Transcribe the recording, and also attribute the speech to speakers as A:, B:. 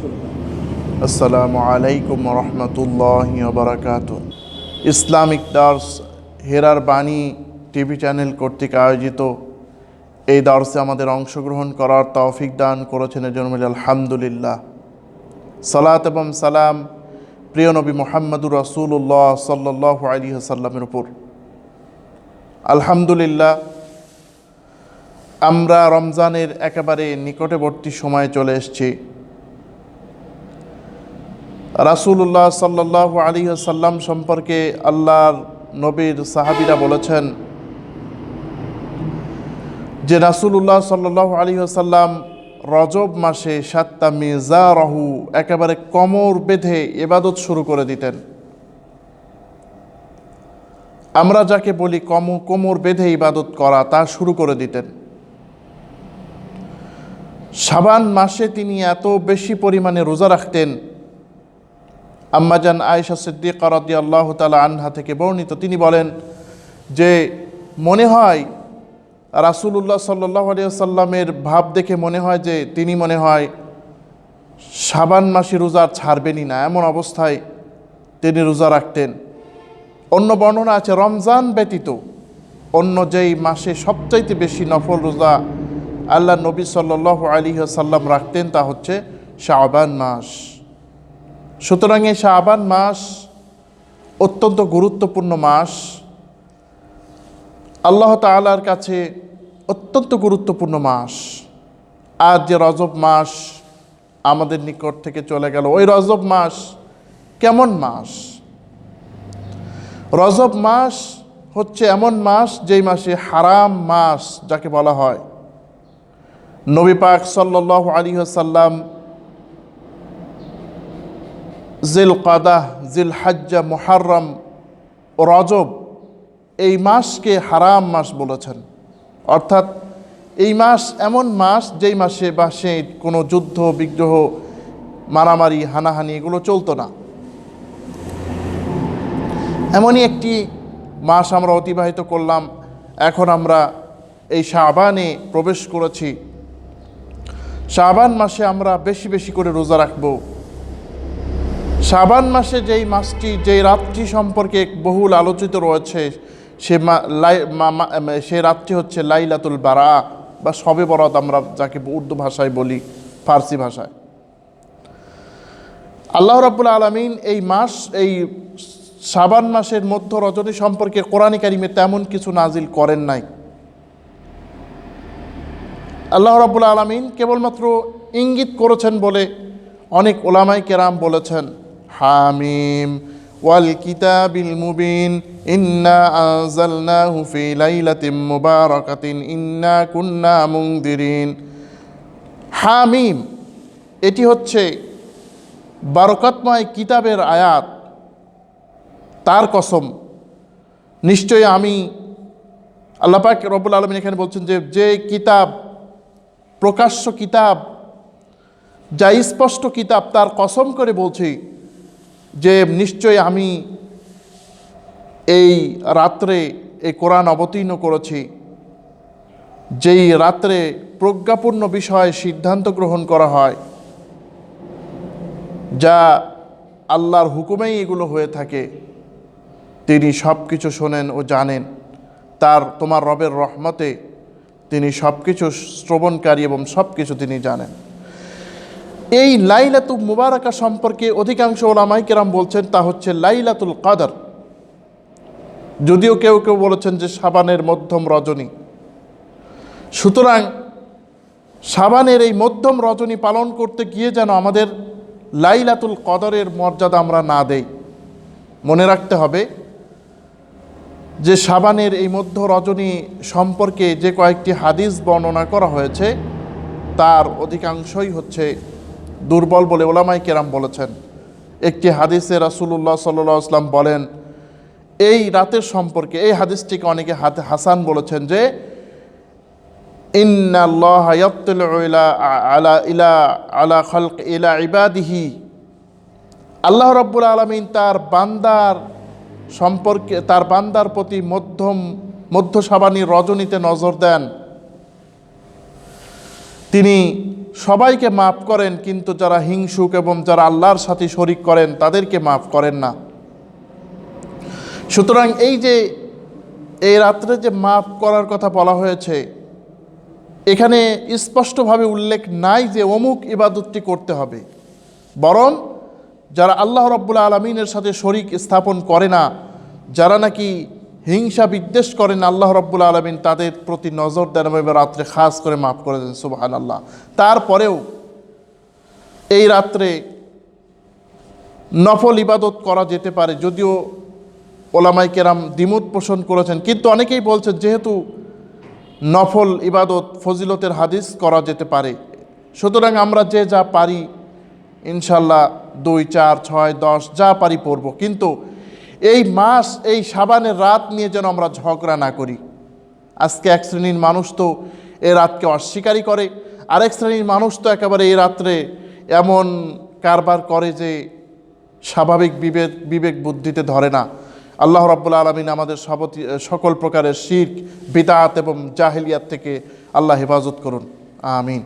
A: আসসালামু আলাইকুম রহমতুল্লাহি ওয়া বারাকাতুহু। ইসলামিক দার্স হেরার বাণী টিভি চ্যানেল কর্তৃক আয়োজিত এই দার্সে আমাদের অংশগ্রহণ করার তৌফিক দান করেছেন এজন্য বলি আলহামদুলিল্লাহ। সালাত এবং সালাম প্রিয় নবী মুহাম্মদুর রাসূলুল্লাহ সাল্লাল্লাহু আলাইহি ওয়াসাল্লামের উপর। আলহামদুলিল্লাহ, আমরা রমজানের একেবারে নিকটবর্তী সময়ে চলে এসেছি। রাসূলুল্লাহ সাল্লাল্লাহু আলাইহি ওয়াসাল্লাম সম্পর্কে আল্লাহর নবীর সাহাবীরা বলেছেন যে রাসূলুল্লাহ সাল্লাল্লাহু আলাইহি ওয়াসাল্লাম রজব মাসে সাত্তা মিজারাহু একেবারে কোমর বেঁধে ইবাদত শুরু করে দিতেন। আমরা যাকে বলি কোমর বেঁধে ইবাদত করা, তা শুরু করে দিতেন। শাবান মাসে তিনি এত বেশি পরিমাণে রোজা রাখতেন। আম্মাজান আয়েশা সিদ্দিকা রাদিয়াল্লাহু তাআলা আনহা থেকে বর্ণিত, তিনি বলেন যে মনে হয় রাসূলুল্লাহ সাল্লাল্লাহু আলাইহি ওয়াসাল্লামের ভাব দেখে মনে হয় যে তিনি মনে হয় শাবান মাসে রোজা ছাড়বেনই না, এমন অবস্থায় তিনি রোজা রাখতেন। অন্য বর্ণনা আছে রমজান ব্যতীত অন্য যেই মাসে সবচাইতে বেশি নফল রোজা আল্লাহ নবী সাল্লাল্লাহু আলাইহি ওয়াসাল্লাম রাখতেন তা হচ্ছে শাবান মাস। সুতরাং এই শাবান মাস অত্যন্ত গুরুত্বপূর্ণ মাস, আল্লাহ তাআলার কাছে অত্যন্ত গুরুত্বপূর্ণ মাস। আজ যে রজব মাস আমাদের নিকট থেকে চলে গেল, ওই রজব মাস কেমন মাস? রজব মাস হচ্ছে এমন মাস যেই মাসে হারাম মাস যাকে বলা হয়। নবী পাক সাল্লাল্লাহু আলাইহি ওয়াসাল্লাম জিলকাদাহ, জিলহজ্জা, মুহররম ও রজব এই মাসকে হারাম মাস বলেছেন। অর্থাৎ এই মাস এমন মাস যেই মাসে কোনো যুদ্ধ বিগ্রহ, মারামারি, হানাহানি এগুলো চলতো না। এমনই একটি মাস আমরা অতিবাহিত করলাম। এখন আমরা এই শাবানে প্রবেশ করেছি। শাবান মাসে আমরা বেশি বেশি করে রোজা রাখব। শাবান মাসে যেই মাসটি, যেই রাতটি সম্পর্কে বহুল আলোচিত রয়েছে, সে রাতটি হচ্ছে লাইলাতুল বারা বা শবে বরাত, আমরা যাকে উর্দু ভাষায় বলি, ফার্সি ভাষায়। আল্লাহ রাব্বুল আলামিন এই মাস, এই শাবান মাসের মধ্য রজনী সম্পর্কে কোরআনে কারিমে তেমন কিছু নাজিল করেন নাই। আল্লাহ রাব্বুল আলামিন কেবলমাত্র ইঙ্গিত করেছেন বলে অনেক উলামায়ে কেরাম বলেছেন, হামিম ওয়াল কিতাবিল মুবিন ইন্না আনজালনাহু ফি লাইলাতিন মুবারাকাতিন ইন্না কুন্না মুনদিরিন। হামিম এটি হচ্ছে বারাকাতময় কিতাবের আয়াত। তার কসম, নিশ্চয়ই আমি, আল্লাহ পাক রব্বুল আলামিন এখানে বলছেন যে কিতাব, প্রকাশ্য কিতাব, যা স্পষ্ট কিতাব, তার কসম করে বলছি যে নিশ্চয়ই আমি এই রাত্রে এই কোরআন অবতীর্ণ করেছি, যেই রাত্রে প্রজ্ঞাপূর্ণ বিষয়ে সিদ্ধান্ত গ্রহণ করা হয়, যা আল্লাহর হুকুমেই এগুলো হয়ে থাকে। তিনি সব কিছু শোনেন ও জানেন। তোমার রবের রহমতে তিনি সব কিছু শ্রবণকারী এবং সব কিছু তিনি জানেন। এই লাইলাতুল মুবারাকা সম্পর্কে অধিকাংশ উলামায়ে কেরাম বলছেন তা হচ্ছে লাইলাতুল কদর। যদিও কেউ কেউ বলেছেন যে শাবানের মধ্যম রজনী। সুতরাং শাবানের এই মধ্যম রজনী পালন করতে গিয়ে যেন আমাদের লাইলাতুল কদরের মর্যাদা আমরা না দেই। মনে রাখতে হবে যে শাবানের এই মধ্য রজনী সম্পর্কে যে কয়েকটি হাদিস বর্ণনা করা হয়েছে তার অধিকাংশই হচ্ছে দুর্বল বলে উলামায়ে কেরাম বলেছেন। একটি হাদিসে রাসূলুল্লাহ সাল্লাল্লাহু আলাইহি ওয়াসাল্লাম বলেন এই রাতের সম্পর্কে, এই হাদিসটিকে অনেকে হাসান বলেছেন, যে ইন্নাল্লাহা ইয়াত্তালিউ আলা খালক ইলা ইবাদিহি, আল্লাহ রাব্বুল আলামিন তার বান্দার সম্পর্কে, তার বান্দার প্রতি মধ্য শাবানী রজনীতে নজর দেন। তিনি সবাইকে মাফ করেন, কিন্তু যারা হিংসুক এবং যারা আল্লাহর সাথে শরিক করেন তাদেরকে মাফ করেন না। সুতরাং এই যে এই রাত্রে যে মাফ করার কথা বলা হয়েছে, এখানে স্পষ্টভাবে উল্লেখ নাই যে অমুক ইবাদতটি করতে হবে, বরং যারা আল্লাহ রাব্বুল আলামিনের সাথে শরিক স্থাপন করে না, যারা নাকি হিংসা বিদ্বেষ করেন আল্লাহ রাব্বুল আলামিন তাদের প্রতি নজর দেন এবং রাত্রে খাস করে মাফ করে দেন। সুবহানাল্লাহ। তারপরেও এই রাত্রে নফল ইবাদত করা যেতে পারে, যদিও ওলামায়ে কেরাম দ্বিমত পোষণ করেছেন, কিন্তু অনেকেই বলছেন যেহেতু নফল ইবাদত ফজিলতের হাদিস করা যেতে পারে, সুতরাং আমরা যে যা পারি ইনশাল্লাহ 2, 4, 6, 10 যা পারি পড়ব, কিন্তু এই মাস এই শাবানের রাত নিয়ে যেন আমরা ঝগড়া না করি। আজকে এক শ্রেণীর মানুষ তো এই রাতকে অস্বীকারই করে, আরেক শ্রেণীর মানুষ তো একেবারে এই রাত্রে এমন কারবার করে যে স্বাভাবিক বিবেক বুদ্ধিতে ধরে না। আল্লাহ রাব্বুল আলামিন আমাদের সকল প্রকারের শিরক, বিদআত এবং জাহেলিয়াত থেকে আল্লাহ হেফাজত করুন। আমিন।